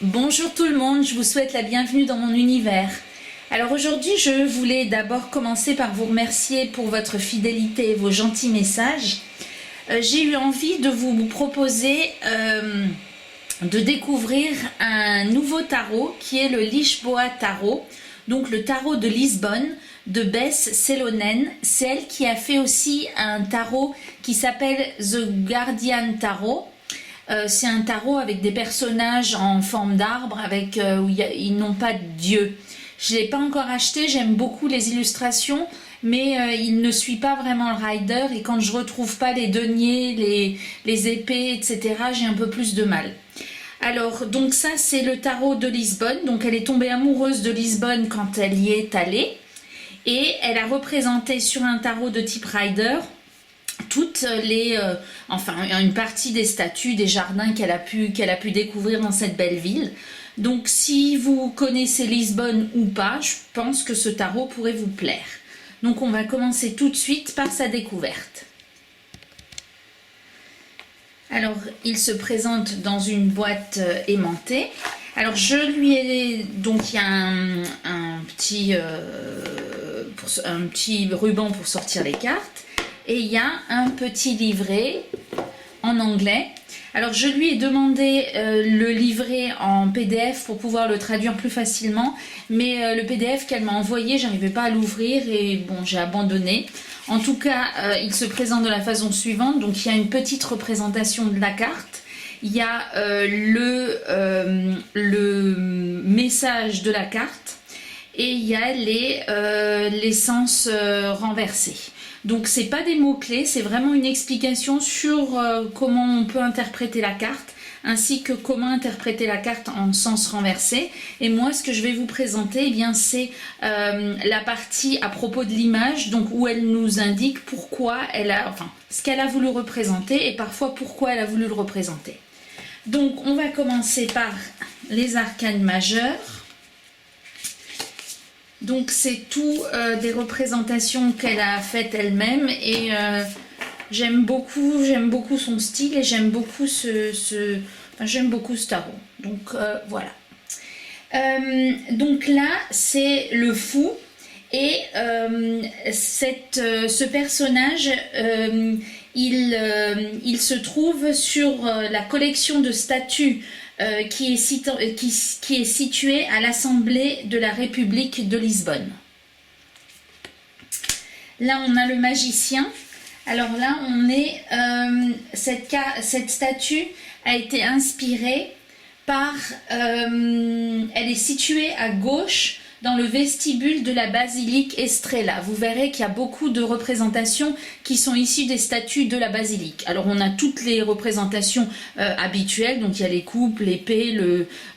Bonjour tout le monde, je vous souhaite la bienvenue dans mon univers. Alors aujourd'hui, je voulais d'abord commencer par vous remercier pour votre fidélité et vos gentils messages. J'ai eu envie de vous proposer de découvrir un nouveau tarot qui est le Lisboa Tarot, donc le tarot de Lisbonne de Bess Selonen. C'est elle qui a fait aussi un tarot qui s'appelle The Guardian Tarot. C'est un tarot avec des personnages en forme d'arbre où ils n'ont pas de dieu. Je ne l'ai pas encore acheté, j'aime beaucoup les illustrations, mais il ne suit pas vraiment le rider et quand je ne retrouve pas les deniers, les épées, etc., j'ai un peu plus de mal. Alors, donc ça c'est le tarot de Lisbonne, donc elle est tombée amoureuse de Lisbonne quand elle y est allée et elle a représenté sur un tarot de type rider toutes une partie des statues, des jardins qu'elle a pu découvrir dans cette belle ville. Donc si vous connaissez Lisbonne ou pas, je pense que ce tarot pourrait vous plaire. Donc on va commencer tout de suite par sa découverte. Alors il se présente dans une boîte aimantée. Alors je lui ai... Donc il y a un petit ruban pour sortir les cartes. Et il y a un petit livret en anglais. Alors je lui ai demandé le livret en PDF pour pouvoir le traduire plus facilement, mais le PDF qu'elle m'a envoyé, j'arrivais pas à l'ouvrir et bon, j'ai abandonné. En tout cas, il se présente de la façon suivante. Donc il y a une petite représentation de la carte. Il y a le message de la carte et il y a les sens renversés. Donc c'est pas des mots-clés, c'est vraiment une explication sur comment on peut interpréter la carte, ainsi que comment interpréter la carte en sens renversé. Et moi, ce que je vais vous présenter, eh bien, c'est la partie à propos de l'image, donc où elle nous indique pourquoi ce qu'elle a voulu représenter et parfois pourquoi elle a voulu le représenter. Donc on va commencer par les arcanes majeures. Donc c'est tout des représentations qu'elle a faites elle-même et j'aime beaucoup son style et j'aime beaucoup ce tarot. Donc voilà. Donc là c'est le fou et ce personnage il se trouve sur la collection de statues qui est située à l'Assemblée de la République de Lisbonne. Là, on a le magicien. Alors là, cette statue a été inspirée par... elle est située à gauche dans le vestibule de la basilique Estrella. Vous verrez qu'il y a beaucoup de représentations qui sont issues des statues de la basilique. Alors on a toutes les représentations habituelles, donc il y a les coupes, l'épée,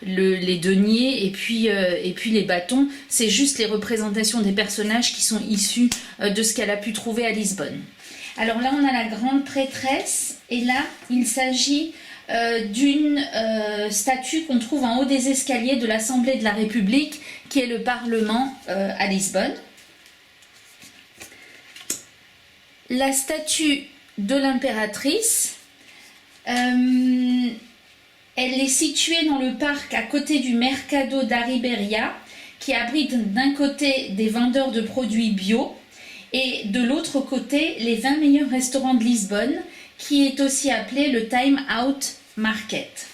les deniers et puis les bâtons. C'est juste les représentations des personnages qui sont issus de ce qu'elle a pu trouver à Lisbonne. Alors là on a la grande prêtresse et là il s'agit d'une statue qu'on trouve en haut des escaliers de l'Assemblée de la République, qui est le Parlement à Lisbonne. La statue de l'impératrice, elle est située dans le parc à côté du Mercado da Ribeira, qui abrite d'un côté des vendeurs de produits bio et de l'autre côté les 20 meilleurs restaurants de Lisbonne, qui est aussi appelé le Time Out Market.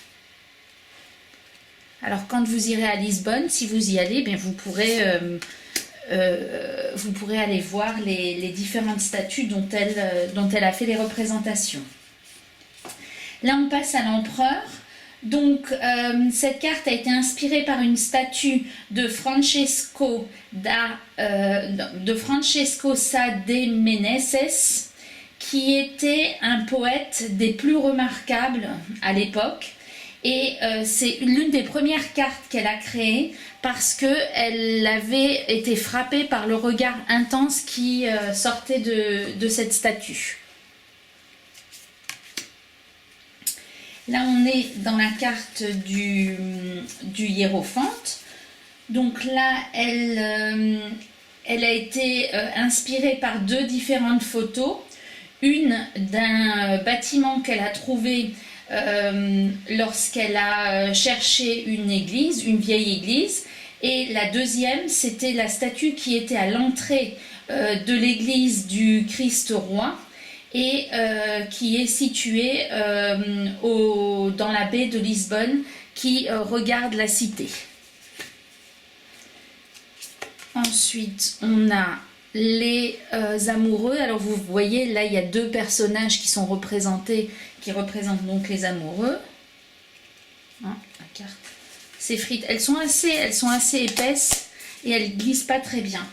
Alors quand vous irez à Lisbonne, si vous y allez, bien vous pourrez aller voir les différentes statues dont elle a fait les représentations. Là on passe à l'empereur. Donc cette carte a été inspirée par une statue de Francesco Sá de Meneses, qui était un poète des plus remarquables à l'époque. Et c'est l'une des premières cartes qu'elle a créées parce qu'elle avait été frappée par le regard intense qui sortait de cette statue. Là, on est dans la carte du hiérophante. Donc là, elle a été inspirée par deux différentes photos. Une d'un bâtiment qu'elle a trouvé lorsqu'elle a cherché une église, une vieille église. Et la deuxième, c'était la statue qui était à l'entrée de l'église du Christ roi et qui est située dans la baie de Lisbonne qui regarde la cité. Ensuite, on a les amoureux. Alors vous voyez, là il y a deux personnages qui sont représentés, qui représentent donc les amoureux. Hein, la carte s'effrite. Elles sont assez épaisses et elles glissent pas très bien.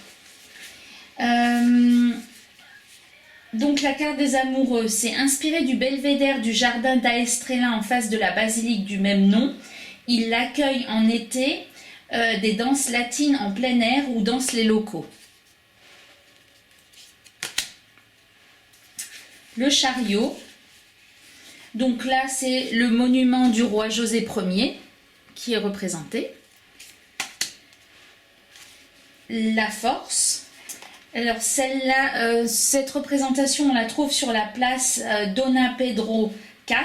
Donc la carte des amoureux, c'est inspiré du belvédère du jardin d'Aestrella en face de la basilique du même nom. Il l'accueille en été des danses latines en plein air où dansent les locaux. Le chariot, donc là c'est le monument du roi José Ier qui est représenté. La force, alors celle-là, cette représentation on la trouve sur la place Dona Pedro IV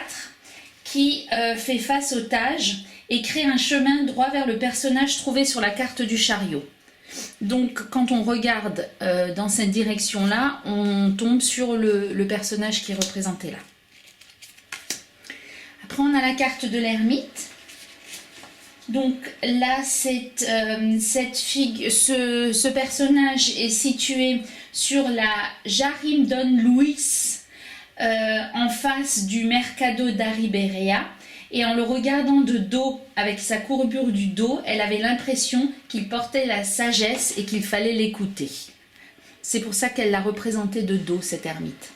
qui fait face au Tage et crée un chemin droit vers le personnage trouvé sur la carte du chariot. Donc quand on regarde dans cette direction-là, on tombe sur le personnage qui est représenté là. Après on a la carte de l'ermite. Donc là, ce personnage est situé sur la Jarim Don Luis, en face du Mercado da Ribeira. Et en le regardant de dos, avec sa courbure du dos, elle avait l'impression qu'il portait la sagesse et qu'il fallait l'écouter. C'est pour ça qu'elle l'a représenté de dos, cette ermite.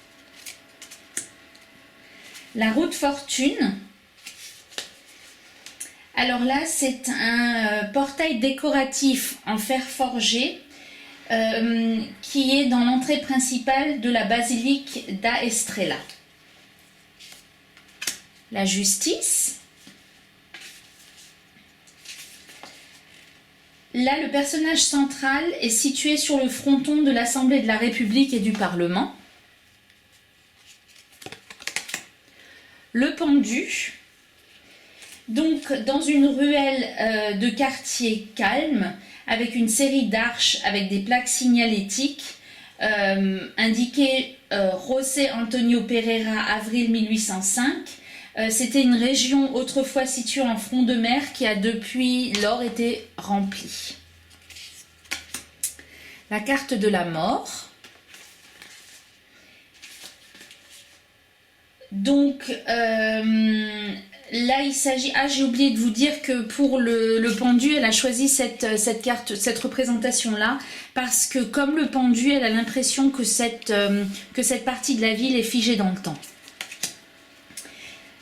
La roue de fortune. Alors là, c'est un portail décoratif en fer forgé qui est dans l'entrée principale de la basilique d'Aestrella. La justice. Là, le personnage central est situé sur le fronton de l'Assemblée de la République et du Parlement. Le pendu. Donc, dans une ruelle de quartier calme, avec une série d'arches avec des plaques signalétiques indiquées José Antonio Pereira, avril 1805. C'était une région autrefois située en front de mer qui a depuis lors été remplie. La carte de la mort. Donc là il s'agit... Ah, j'ai oublié de vous dire que pour le pendu, elle a choisi cette carte, cette représentation-là, parce que comme le pendu, elle a l'impression que cette partie de la ville est figée dans le temps.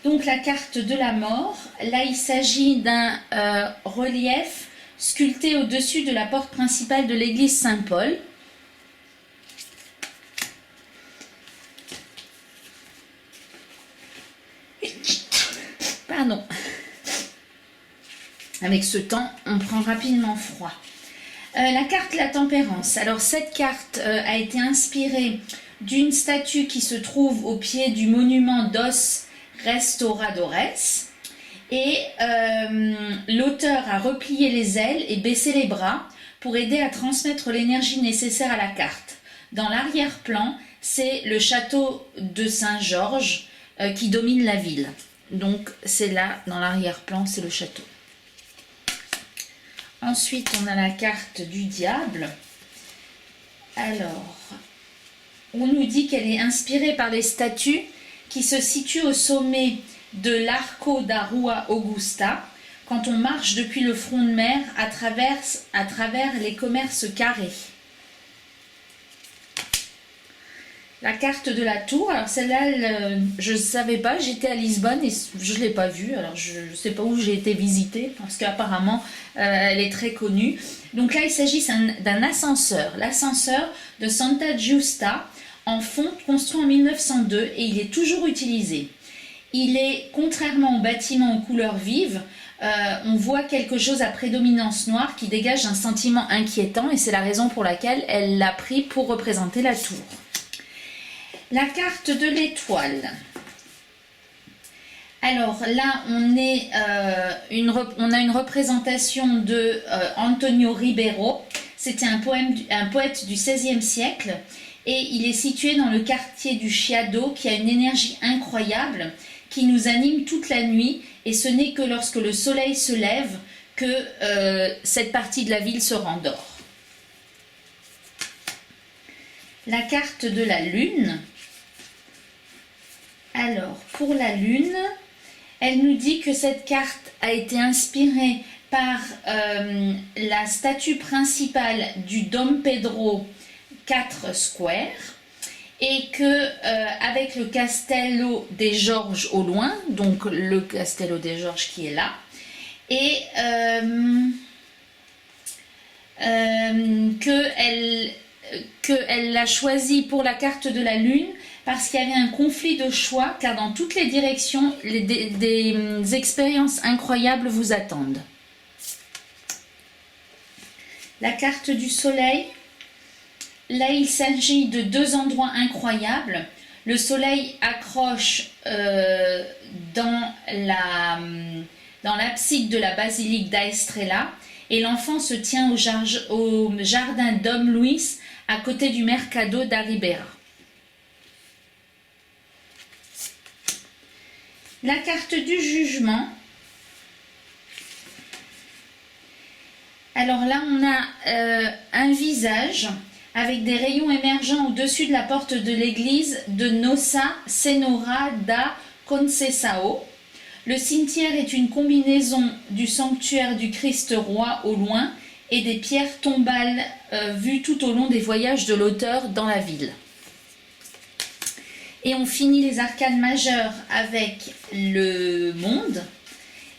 Donc la carte de la mort, là il s'agit d'un relief sculpté au-dessus de la porte principale de l'église Saint-Paul. Pardon. Avec ce temps, on prend rapidement froid. La carte de la tempérance. Alors cette carte a été inspirée d'une statue qui se trouve au pied du monument Dos Restauradores. Et l'auteur a replié les ailes et baissé les bras pour aider à transmettre l'énergie nécessaire à la carte. Dans l'arrière-plan, c'est le château de Saint-Georges qui domine la ville. Donc c'est là, dans l'arrière-plan, c'est le château. Ensuite, on a la carte du diable. Alors, on nous dit qu'elle est inspirée par les statues qui se situent au sommet de l'Arco da Rua Augusta, quand on marche depuis le front de mer à travers les commerces carrés. La carte de la tour, alors celle-là, je ne savais pas, j'étais à Lisbonne et je ne l'ai pas vue, alors je ne sais pas où j'ai été visiter, parce qu'apparemment elle est très connue. Donc là il s'agit d'un ascenseur, l'ascenseur de Santa Giusta, en fonte, construit en 1902 et il est toujours utilisé. Il est, contrairement au bâtiment aux couleurs vives, on voit quelque chose à prédominance noire qui dégage un sentiment inquiétant et c'est la raison pour laquelle elle l'a pris pour représenter la tour. La carte de l'étoile. Alors là, on a une représentation de Antonio Ribeiro. C'était un poète du XVIe siècle et il est situé dans le quartier du Chiado qui a une énergie incroyable qui nous anime toute la nuit et ce n'est que lorsque le soleil se lève que cette partie de la ville se rendort. La carte de la Lune. Alors, pour la Lune, elle nous dit que cette carte a été inspirée par la statue principale du Dom Pedro 4 Square et que avec le Castello des Georges au loin, donc le Castello des Georges qui est là, et qu'elle l'a choisi pour la carte de la Lune parce qu'il y avait un conflit de choix, car dans toutes les directions, des expériences incroyables vous attendent. La carte du Soleil, là il s'agit de deux endroits incroyables. Le Soleil accroche dans l'abside de la basilique d'Aestrella et l'enfant se tient au jardin Dom Luis à côté du Mercado da Ribeira. La carte du jugement. Alors là, on a un visage avec des rayons émergeants au-dessus de la porte de l'église de Nossa Senhora da Conceição. Le cimetière est une combinaison du sanctuaire du Christ roi au loin et des pierres tombales vues tout au long des voyages de l'auteur dans la ville. Et on finit les arcanes majeures avec le monde.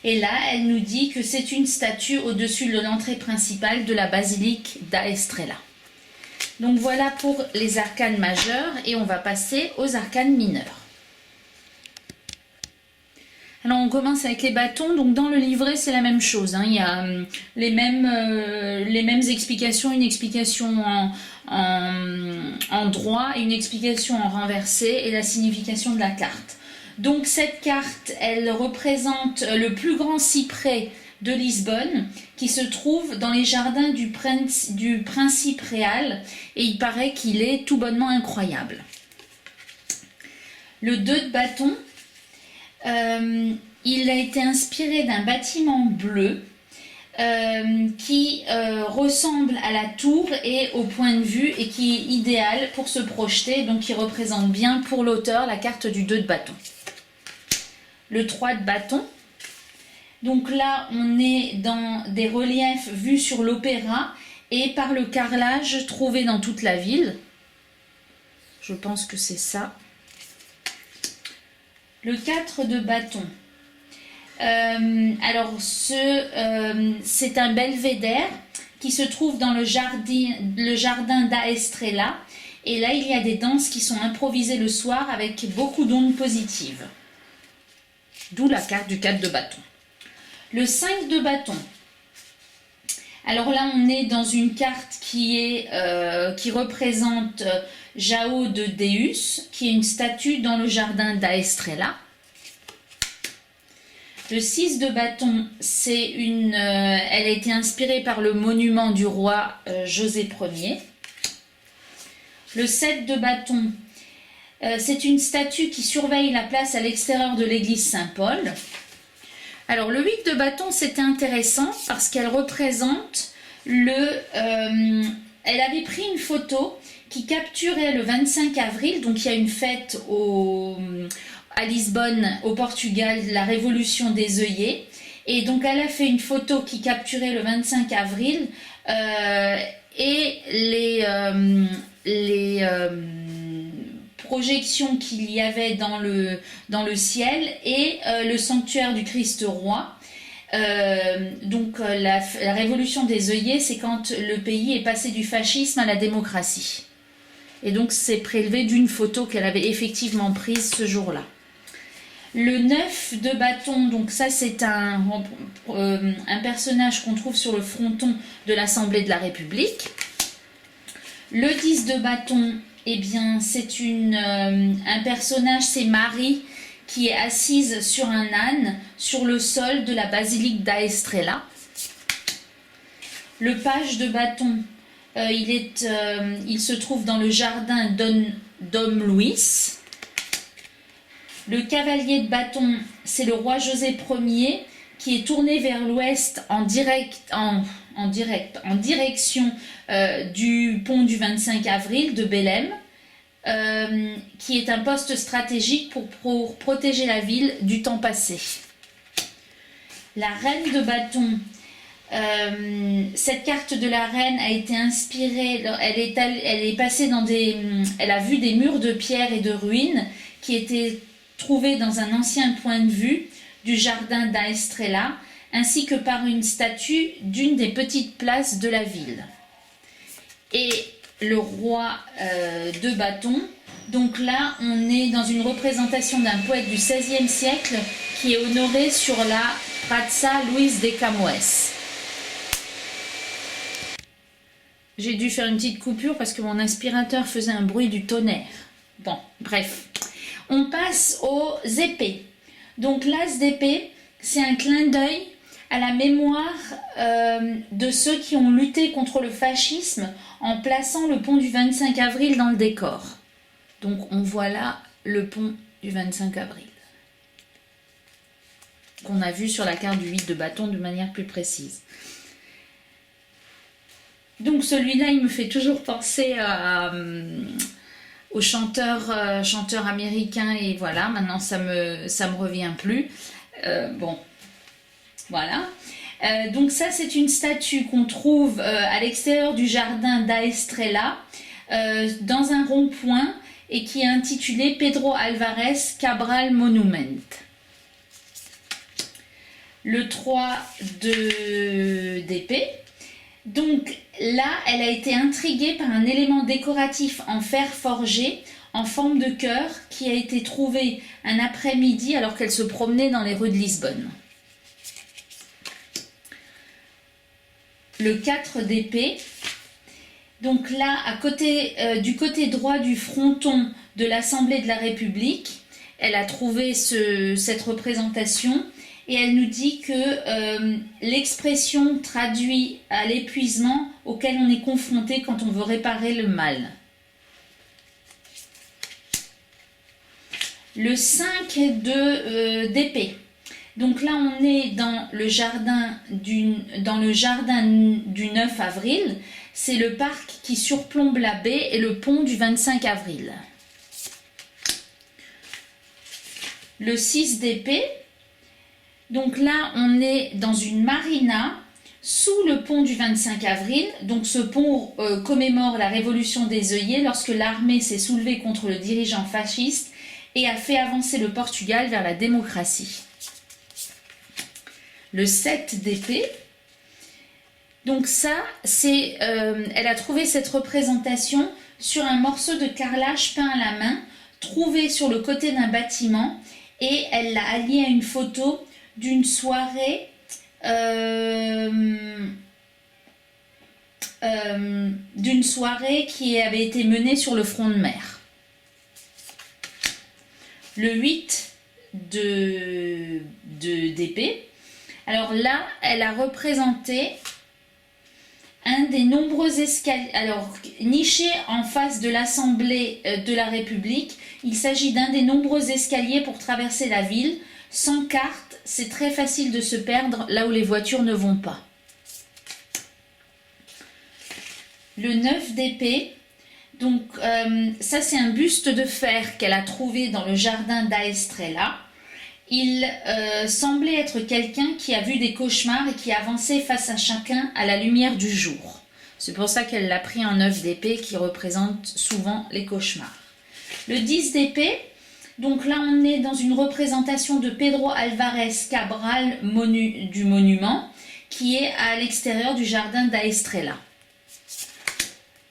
Et là, elle nous dit que c'est une statue au-dessus de l'entrée principale de la basilique d'Aestrella. Donc voilà pour les arcanes majeures et on va passer aux arcanes mineures. Alors on commence avec les bâtons. Donc dans le livret c'est la même chose, hein. Il y a les mêmes explications, une explication en droit et une explication en renversé et la signification de la carte. Donc cette carte, elle représente le plus grand cyprès de Lisbonne qui se trouve dans les jardins du Principe Réal et il paraît qu'il est tout bonnement incroyable. Le 2 de bâton, il a été inspiré d'un bâtiment bleu qui ressemble à la tour et au point de vue et qui est idéal pour se projeter, donc qui représente bien pour l'auteur la carte du 2 de bâton. Le 3 de bâton, donc là on est dans des reliefs vus sur l'opéra et par le carrelage trouvé dans toute la ville. Je pense que c'est ça. Le 4 de bâton. Alors c'est un belvédère qui se trouve dans le jardin d'Aestrella et là il y a des danses qui sont improvisées le soir avec beaucoup d'ondes positives. D'où la carte du 4 de bâton. Le 5 de bâton. Alors là on est dans une carte qui représente Jao de Deus, qui est une statue dans le jardin d'Aestrella. Le 6 de bâton, elle a été inspirée par le monument du roi José Ier. Le 7 de bâton, c'est une statue qui surveille la place à l'extérieur de l'église Saint-Paul. Alors le 8 de bâton, c'était intéressant parce qu'elle représente elle avait pris une photo qui capturait le 25 avril, donc il y a une fête à Lisbonne, au Portugal, la révolution des œillets. Et donc elle a fait une photo qui capturait le 25 avril et les projections qu'il y avait dans le ciel et le sanctuaire du Christ roi. La révolution des œillets, c'est quand le pays est passé du fascisme à la démocratie. Et donc c'est prélevé d'une photo qu'elle avait effectivement prise ce jour-là. Le 9 de bâton, donc ça c'est un personnage qu'on trouve sur le fronton de l'Assemblée de la République. Le 10 de bâton, eh bien c'est un personnage, c'est Marie, qui est assise sur un âne sur le sol de la basilique d'Aestrella. Le page de bâton, il se trouve dans le jardin Dom Luis. Le cavalier de bâton, c'est le roi José Ier qui est tourné vers l'ouest en direction du pont du 25 avril de Belém, qui est un poste stratégique pour protéger la ville du temps passé. La reine de bâton, cette carte de la reine a été inspirée, elle est passée elle a vu des murs de pierre et de ruines qui étaient trouvés dans un ancien point de vue du jardin d'Aestrella, ainsi que par une statue d'une des petites places de la ville. Et le roi de bâton, donc là on est dans une représentation d'un poète du XVIe siècle qui est honoré sur la Praça Luís de Camões. J'ai dû faire une petite coupure parce que mon aspirateur faisait un bruit du tonnerre. Bon, bref. On passe aux épées. Donc l'as d'épée, c'est un clin d'œil à la mémoire de ceux qui ont lutté contre le fascisme en plaçant le pont du 25 avril dans le décor. Donc on voit là le pont du 25 avril, qu'on a vu sur la carte du 8 de bâton de manière plus précise. Donc celui-là, il me fait toujours penser au chanteur américain, et voilà, maintenant ça me revient plus. Bon, voilà. Donc ça, c'est une statue qu'on trouve à l'extérieur du jardin d'Aestrella, dans un rond-point, et qui est intitulée Pedro Álvares Cabral Monument. Le 3 d'épée. Donc là, elle a été intriguée par un élément décoratif en fer forgé en forme de cœur qui a été trouvé un après-midi alors qu'elle se promenait dans les rues de Lisbonne. Le 4 d'épée. Donc là, du côté droit du fronton de l'Assemblée de la République, elle a trouvé cette représentation. Et elle nous dit que l'expression traduit à l'épuisement auquel on est confronté quand on veut réparer le mal. Le 5 d'épée. Donc là, on est dans le jardin du 9 avril. C'est le parc qui surplombe la baie et le pont du 25 avril. Le 6 d'épée. Donc là, on est dans une marina sous le pont du 25 avril. Donc ce pont commémore la révolution des œillets lorsque l'armée s'est soulevée contre le dirigeant fasciste et a fait avancer le Portugal vers la démocratie. Le 7 d'épée. Donc ça, elle a trouvé cette représentation sur un morceau de carrelage peint à la main, trouvé sur le côté d'un bâtiment, et elle l'a allié à une photo d'une soirée qui avait été menée sur le front de mer. Le 8 d'épée. Alors là, elle a représenté un des nombreux escaliers. Alors, niché en face de l'Assemblée de la République, il s'agit d'un des nombreux escaliers pour traverser la ville. Sans carte, c'est très facile de se perdre là où les voitures ne vont pas. Le 9 d'épée, donc ça c'est un buste de fer qu'elle a trouvé dans le jardin d'Aestrella. Il semblait être quelqu'un qui a vu des cauchemars et qui avançait face à chacun à la lumière du jour. C'est pour ça qu'elle l'a pris en 9 d'épée qui représente souvent les cauchemars. Le 10 d'épée. Donc là, on est dans une représentation de Pedro Álvares Cabral du monument qui est à l'extérieur du jardin d'Aestrella.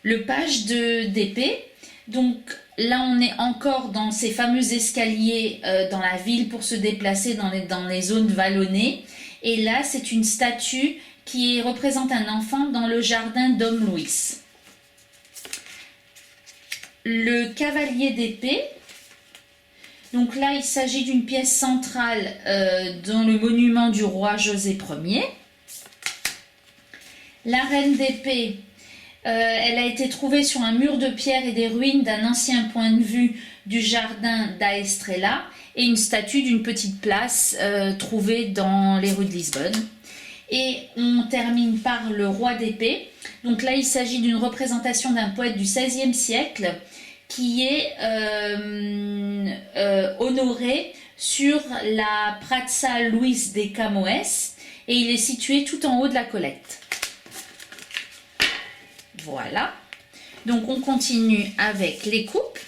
Le page d'épée, donc là, on est encore dans ces fameux escaliers dans la ville pour se déplacer dans les zones vallonnées. Et là, c'est une statue qui représente un enfant dans le jardin Dom Luis. Le cavalier d'épée. Donc là, il s'agit d'une pièce centrale dans le monument du roi José Ier. La reine d'épée, elle a été trouvée sur un mur de pierre et des ruines d'un ancien point de vue du jardin da Estrela et une statue d'une petite place trouvée dans les rues de Lisbonne. Et on termine par le roi d'épée. Donc là, il s'agit d'une représentation d'un poète du XVIe siècle qui est honoré sur la Praça Luís de Camões et il est situé tout en haut de la collecte. Voilà. Donc on continue avec les coupes.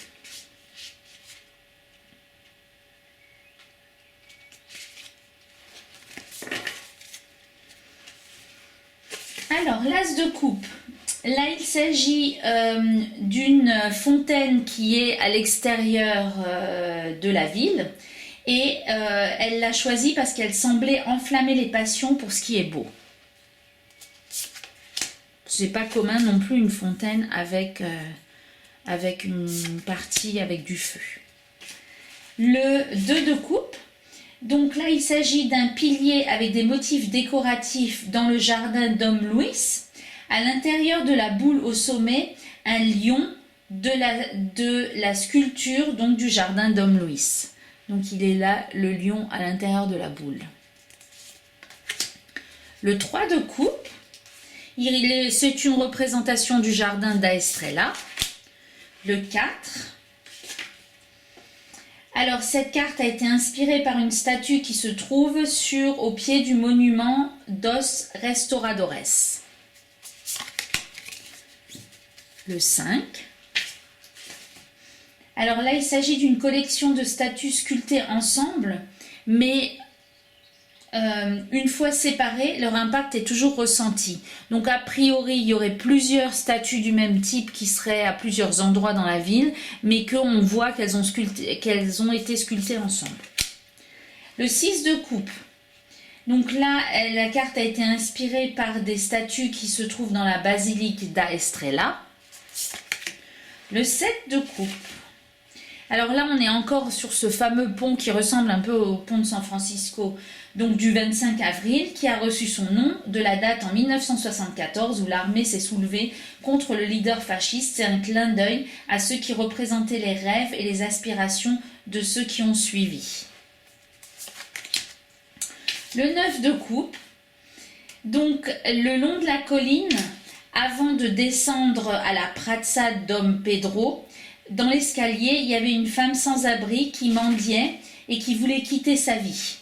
Alors, l'as de coupe. Là, il s'agit d'une fontaine qui est à l'extérieur de la ville. Et elle l'a choisie parce qu'elle semblait enflammer les passions pour ce qui est beau. C'est pas commun non plus une fontaine avec une partie avec du feu. Le 2 de coupe. Donc là, il s'agit d'un pilier avec des motifs décoratifs dans le jardin Dom Luís. À l'intérieur de la boule au sommet, un lion de la sculpture donc du jardin Dom Luís. Donc il est là, le lion à l'intérieur de la boule. Le 3 de coupe, c'est une représentation du jardin da Estrela. Le 4. Alors, cette carte a été inspirée par une statue qui se trouve au pied du monument dos Restauradores. Le 5. Alors là, il s'agit d'une collection de statues sculptées ensemble, mais une fois séparées, leur impact est toujours ressenti. Donc a priori, il y aurait plusieurs statues du même type qui seraient à plusieurs endroits dans la ville, mais qu'on voit qu'elles ont été sculptées ensemble. Le 6 de coupe. Donc là, la carte a été inspirée par des statues qui se trouvent dans la basilique da Estrela. Le 7 de coupe. Alors là, on est encore sur ce fameux pont qui ressemble un peu au pont de San Francisco, donc du 25 avril, qui a reçu son nom de la date en 1974 où l'armée s'est soulevée contre le leader fasciste. C'est un clin d'œil à ceux qui représentaient les rêves et les aspirations de ceux qui ont suivi. Le 9 de coupe. Donc, le long de la colline, avant de descendre à la Praça Dom Pedro, dans l'escalier, il y avait une femme sans abri qui mendiait et qui voulait quitter sa vie.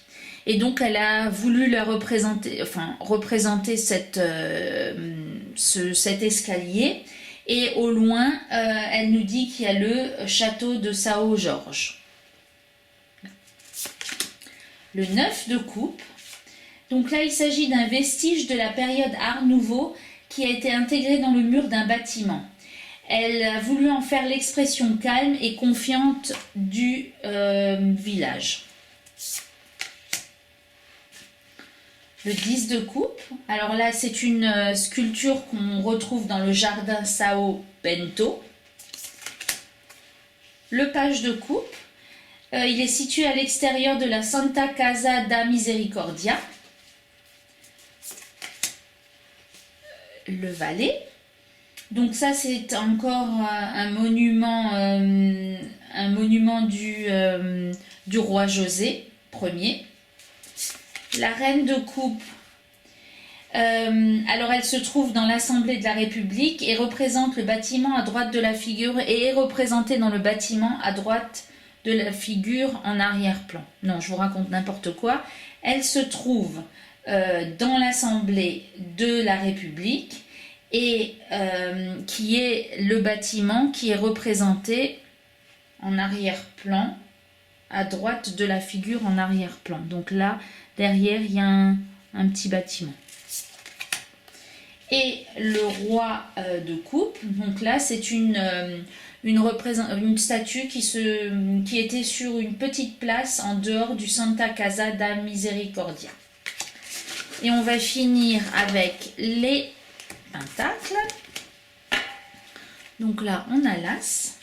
Et donc, elle a voulu représenter cet escalier. Et au loin, elle nous dit qu'il y a le château de São Jorge. Le 9 de coupe. Donc là, il s'agit d'un vestige de la période Art Nouveau qui a été intégré dans le mur d'un bâtiment. Elle a voulu en faire l'expression calme et confiante du village. Le 10 de coupe. Alors là, c'est une sculpture qu'on retrouve dans le jardin São Bento. Le page de coupe. Il est situé à l'extérieur de la Santa Casa da Misericordia. Le valet. Donc ça, c'est encore un monument du roi José Ier. La reine de coupe, alors elle se trouve dans l'Assemblée de la République et représente le bâtiment à droite de la figure et est représentée dans le bâtiment à droite de la figure en arrière-plan. Non, je vous raconte n'importe quoi. Elle se trouve dans l'Assemblée de la République et qui est le bâtiment qui est représenté en arrière-plan, à droite de la figure en arrière-plan. Donc là, derrière, il y a un petit bâtiment. Et le roi de coupe, donc là, c'est une statue qui était sur une petite place en dehors du Santa Casa da Misericordia. Et on va finir avec les pentacles. Donc là, on a l'as.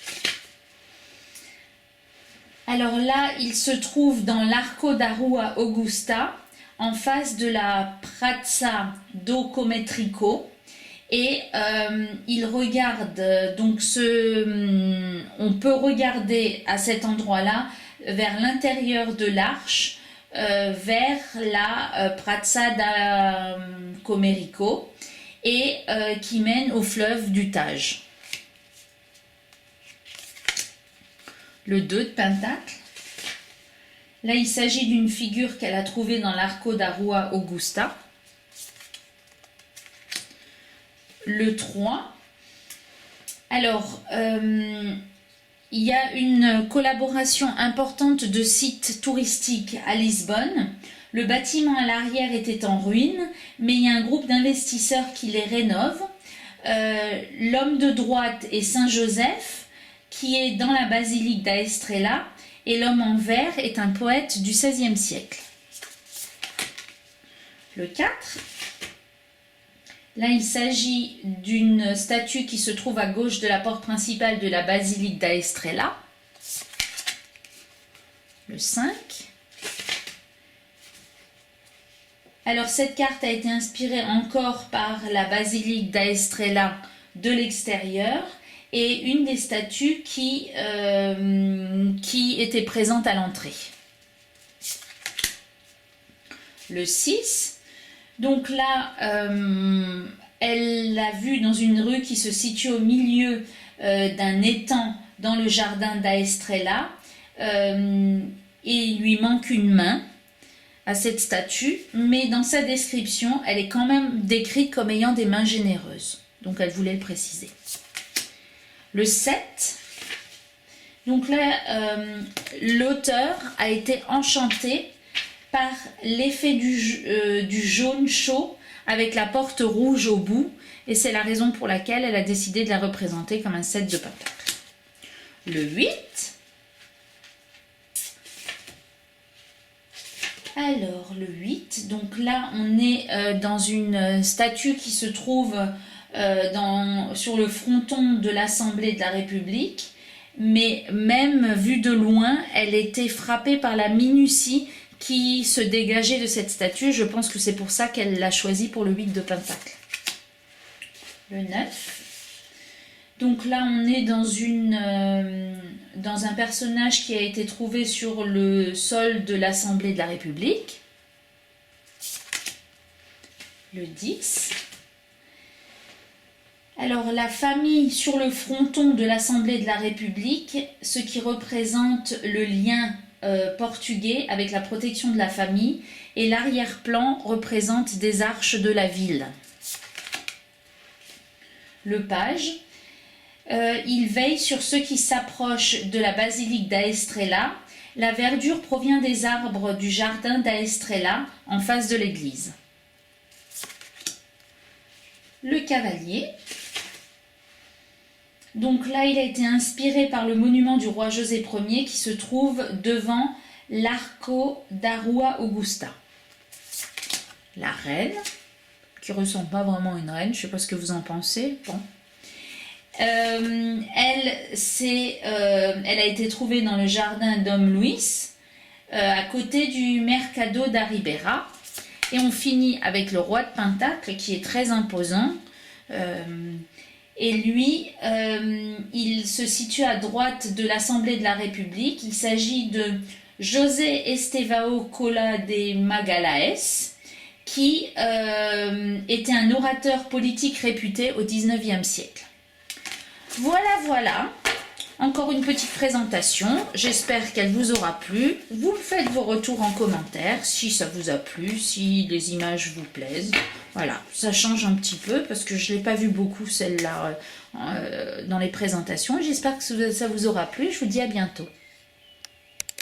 Alors là, il se trouve dans l'Arco da Rua Augusta, en face de la Piazza do Commercio. Et il regarde, donc on peut regarder à cet endroit-là vers l'intérieur de l'arche, vers la Piazza da Commercio, et qui mène au fleuve du Tage. Le 2 de Pentacle. Là, il s'agit d'une figure qu'elle a trouvée dans l'Arco da Rua Augusta. Le 3. Alors, il y a une collaboration importante de sites touristiques à Lisbonne. Le bâtiment à l'arrière était en ruine, mais il y a un groupe d'investisseurs qui les rénove. L'homme de droite est Saint-Joseph, qui est dans la basilique d'Aestrella, et l'homme en vert est un poète du XVIe siècle. Le 4. Là, il s'agit d'une statue qui se trouve à gauche de la porte principale de la basilique d'Aestrella. Le 5. Alors, cette carte a été inspirée encore par la basilique d'Aestrella de l'extérieur et une des statues qui était présente à l'entrée. Le 6. Donc là, elle l'a vu dans une rue qui se situe au milieu d'un étang dans le jardin d'Aestrella, et il lui manque une main à cette statue, mais dans sa description, elle est quand même décrite comme ayant des mains généreuses. Donc elle voulait le préciser. Le 7. Donc là, l'auteur a été enchanté par l'effet du jaune chaud avec la porte rouge au bout, et c'est la raison pour laquelle elle a décidé de la représenter comme un 7 de pentacles. Le 8. Alors le 8, donc là on est dans une statue qui se trouve sur le fronton de l'Assemblée de la République, mais même vue de loin, elle était frappée par la minutie qui se dégageait de cette statue. Je pense que c'est pour ça qu'elle l'a choisi pour le 8 de Pentacle. Le 9. Donc là, on est dans un personnage qui a été trouvé sur le sol de l'Assemblée de la République. Le 10. Alors, la famille sur le fronton de l'Assemblée de la République, ce qui représente le lien portugais avec la protection de la famille, et l'arrière-plan représente des arches de la ville. Le page, il veille sur ceux qui s'approchent de la basilique d'Aestrella. La verdure provient des arbres du jardin d'Aestrella en face de l'église. Le cavalier. Donc là, il a été inspiré par le monument du roi José Ier qui se trouve devant l'Arco da Rua Augusta. La reine, qui ne ressemble pas vraiment à une reine, je ne sais pas ce que vous en pensez. Bon. Elle a été trouvée dans le jardin Dom Luis, à côté du Mercado da Ribeira. Et on finit avec le roi de Pentacle qui est très imposant. Et lui, il se situe à droite de l'Assemblée de la République. Il s'agit de José Estevão Cola de Magalhães, qui était un orateur politique réputé au XIXe siècle. Voilà. Encore une petite présentation. J'espère qu'elle vous aura plu. Vous me faites vos retours en commentaire si ça vous a plu, si les images vous plaisent. Voilà, ça change un petit peu parce que je ne l'ai pas vu beaucoup celle-là dans les présentations. J'espère que ça vous aura plu. Je vous dis à bientôt.